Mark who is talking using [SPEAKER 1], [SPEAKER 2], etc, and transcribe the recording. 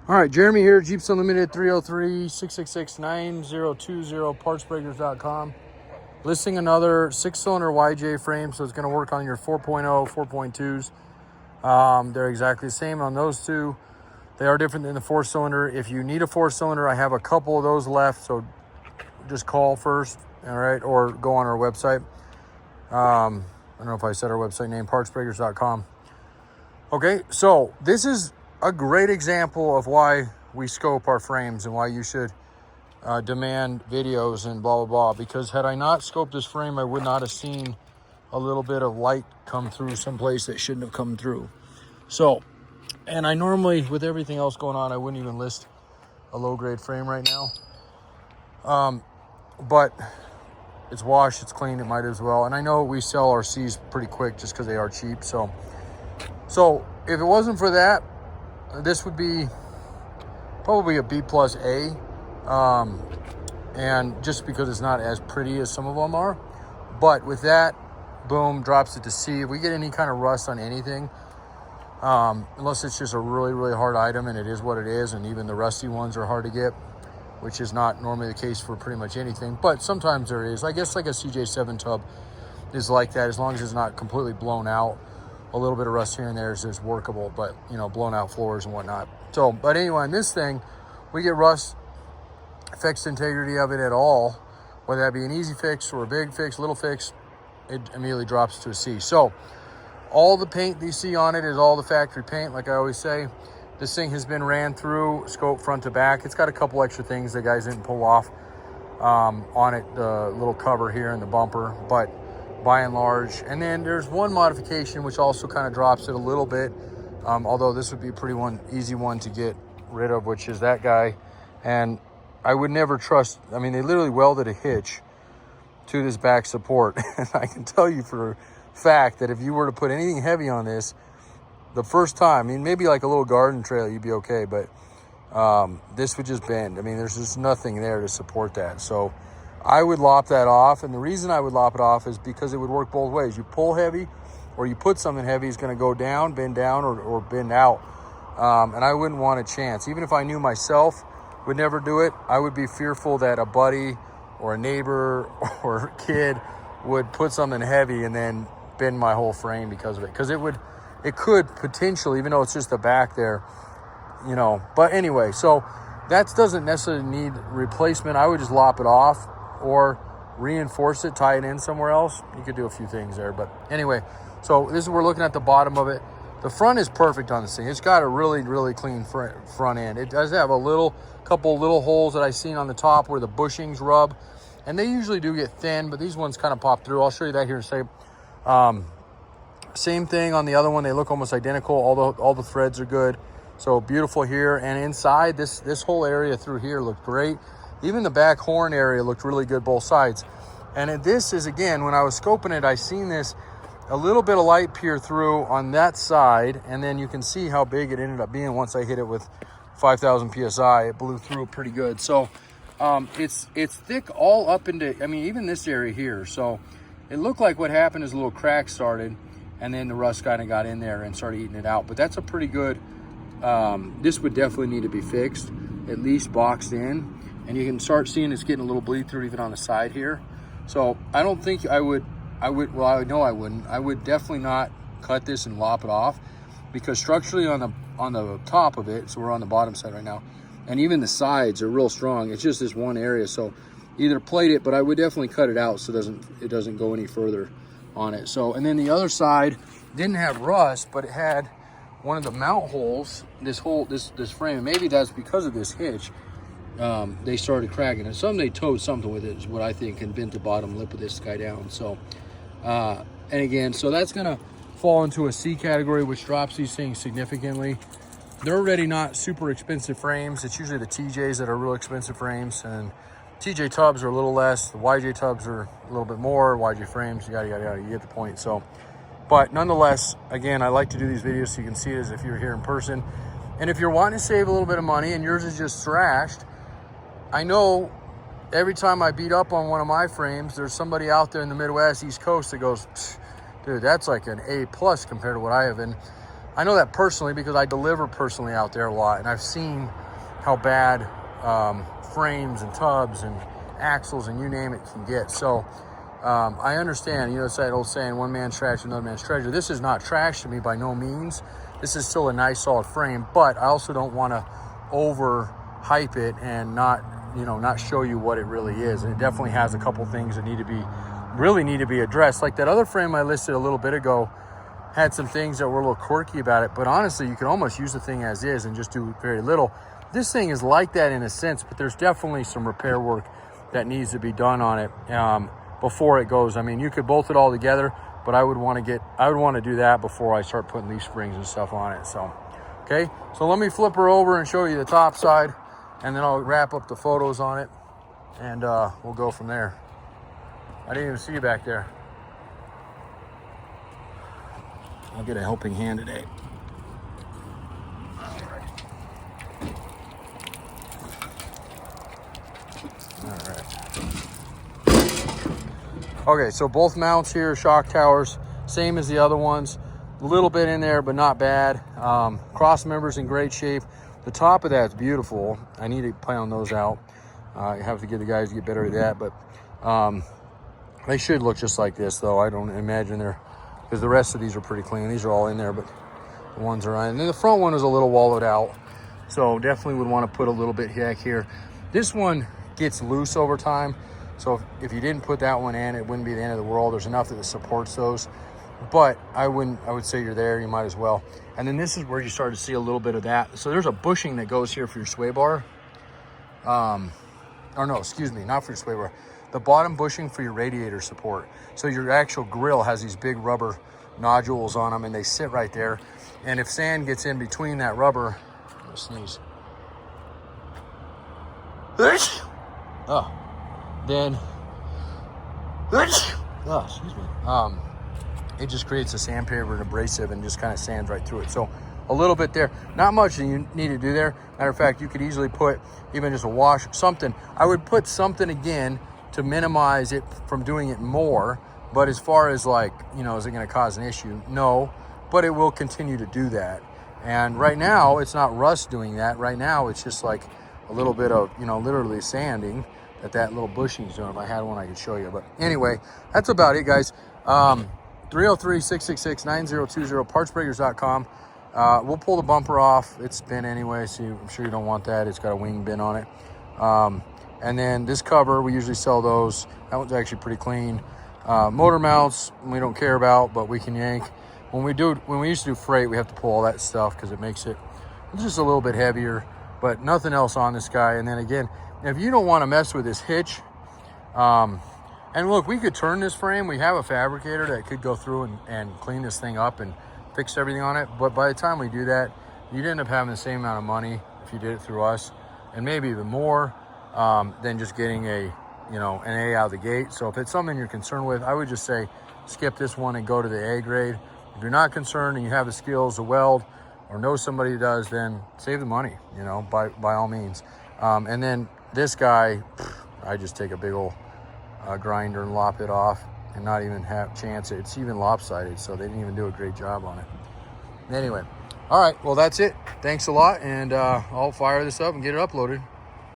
[SPEAKER 1] All right, Jeremy here, Jeeps Unlimited, 303-666-9020, partsbreakers.com. Listing another 6-cylinder YJ frame, so it's going to work on your 4.0, 4.2s. They're exactly the same on those two. They are different than the 4-cylinder. If you need a 4-cylinder, I have a couple of those left, so just call first, all right, or go on our website. I don't know if I said our website name, partsbreakers.com. Okay, so this is a great example of why we scope our frames and why you should demand videos and blah, blah, blah. Because had I not scoped this frame, I would not have seen a little bit of light come through someplace that shouldn't have come through. So, and I normally, with everything else going on, I wouldn't even list a low-grade frame right now. But it's washed, it's clean, it might as well. And I know we sell our C's pretty quick just because they are cheap. So if it wasn't for that, this would be probably a B plus A. And just because it's not as pretty as some of them are. But with that, boom, drops it to C. If we get any kind of rust on anything, unless it's just a really, really hard item, and it is what it is, and even the rusty ones are hard to get, which is not normally the case for pretty much anything, but sometimes there is. I guess like a CJ7 tub is like that, as long as it's not completely blown out. A little bit of rust here and there is workable, but you know, blown out floors and whatnot. So, but anyway, on this thing, we get rust, affects the integrity of it at all, whether that be an easy fix or a big fix, little fix, it immediately drops to a C. So all the paint that you see on it is all the factory paint, like I always say. This thing has been ran through, scope front to back. It's got a couple extra things the guys didn't pull off on it, the little cover here and the bumper, but by and large. And then there's one modification which also kind of drops it a little bit, although this would be a pretty easy one to get rid of, which is that guy. And I would never trust, I mean, they literally welded a hitch to this back support. And I can tell you for a fact that if you were to put anything heavy on this, the first time, I mean, maybe like a little garden trailer, you'd be okay, but this would just bend. I mean, there's just nothing there to support that. So I would lop that off, and the reason I would lop it off is because it would work both ways. You pull heavy, or you put something heavy, it's going to go down, or bend out, and I wouldn't want a chance. Even if I knew myself would never do it, I would be fearful that a buddy or a neighbor or a kid would put something heavy and then bend my whole frame because of it. Because it could potentially, even though it's just the back there, you know. But anyway, so that doesn't necessarily need replacement. I would just lop it off or reinforce it, tie it in somewhere else. You could do a few things there. But anyway, so this is, we're looking at the bottom of it. The front is perfect on this thing. It's got a really, really clean front end. It does have a couple little holes that I've seen on the top where the bushings rub. And they usually do get thin, but these ones kind of pop through. I'll show you that here in a second. Same thing on the other one. They look almost identical. All the threads are good. So beautiful here. And inside, this whole area through here looked great. Even the back horn area looked really good both sides. And this is, again, when I was scoping it, I seen this, a little bit of light peer through on that side. And then you can see how big it ended up being once I hit it with 5,000 PSI. It blew through pretty good. So it's thick all up into, I mean, even this area here. So it looked like what happened is a little crack started, and then the rust kind of got in there and started eating it out. But that's a pretty good, this would definitely need to be fixed, at least boxed in. And you can start seeing it's getting a little bleed through even on the side here. So I don't think I would, well, I know I wouldn't. I would definitely not cut this and lop it off, because structurally on the top of it, so we're on the bottom side right now, and even the sides are real strong. It's just this one area. So either plate it, but I would definitely cut it out so it doesn't go any further on it. So, and then the other side didn't have rust, but it had one of the mount holes, this frame, and maybe that's because of this hitch, they started cracking. And they towed something with it is what I think, and bent the bottom lip of this guy down. So, and again, so that's gonna fall into a C category, which drops these things significantly. They're already not super expensive frames. It's usually the TJs that are real expensive frames, and TJ tubs are a little less. The YJ tubs are a little bit more. YJ frames, yada, yada, yada. You get the point. So, but nonetheless, again, I like to do these videos so you can see it as if you're here in person. And if you're wanting to save a little bit of money and yours is just thrashed, I know every time I beat up on one of my frames, there's somebody out there in the Midwest, East Coast that goes, dude, that's like an A+ compared to what I have. And I know that personally because I deliver personally out there a lot, and I've seen how bad frames and tubs and axles and you name it can get. So I understand, you know, it's that old saying, one man's trash, another man's treasure. This is not trash to me by no means. This is still a nice solid frame, but I also don't want to over hype it and not show you what it really is. And it definitely has a couple things that really need to be addressed. Like that other frame I listed a little bit ago had some things that were a little quirky about it, but honestly, you can almost use the thing as is and just do very little. This thing is like that in a sense, but there's definitely some repair work that needs to be done on it before it goes. I mean, you could bolt it all together, but I would want to do that before I start putting these springs and stuff on it. So, okay, so let me flip her over and show you the top side, and then I'll wrap up the photos on it, and we'll go from there. I didn't even see you back there. I'll get a helping hand today. All right. Okay, so both mounts here, shock towers, same as the other ones. A little bit in there, but not bad. Cross members in great shape. The top of that's beautiful. I need to pound those out. I have to get the guys to get better at that, but they should look just like this, though. I don't imagine they're, because the rest of these are pretty clean. These are all in there, but the ones are on. And then the front one is a little wallowed out, so definitely would want to put a little bit back here. This one gets loose over time, so if you didn't put that one in, it wouldn't be the end of the world. There's enough that it supports those, but I would say you're there, you might as well. And then this is where you start to see a little bit of that. So there's a bushing that goes here for your sway bar. Or no, excuse me, not for your sway bar. The bottom bushing for your radiator support. So your actual grill has these big rubber nodules on them, and they sit right there. And if sand gets in between that rubber, I'm gonna sneeze. Then, excuse me. It just creates a sandpaper and abrasive and just kind of sands right through it. So a little bit there, not much that you need to do there. Matter of fact, you could easily put even just a wash, something. I would put something again to minimize it from doing it more. But as far as like, is it going to cause an issue? No, but it will continue to do that. And right now it's not rust doing that. Right now it's just like a little bit of, literally sanding that little bushing's doing. If I had one, I could show you. But anyway, that's about it, guys. 303-666-9020, partsbreakers.com. We'll pull the bumper off. It's bent anyway, so I'm sure you don't want that. It's got a wing bin on it. And then this cover, we usually sell those. That one's actually pretty clean. Motor mounts, we don't care about, but we can yank. When we used to do freight, we have to pull all that stuff because it makes it just a little bit heavier, but nothing else on this guy. And then again, if you don't want to mess with this hitch, and look, we could turn this frame. We have a fabricator that could go through and clean this thing up and fix everything on it. But by the time we do that, you'd end up having the same amount of money if you did it through us, and maybe even more than just getting an A out of the gate. So if it's something you're concerned with, I would just say skip this one and go to the A grade. If you're not concerned and you have the skills to weld or know somebody who does, then save the money, by all means. And then this guy, I just take a big old grinder and lop it off and not even have chance. It's even lopsided, so they didn't even do a great job on it. Anyway, all right, well, that's it. Thanks a lot, and I'll fire this up and get it uploaded.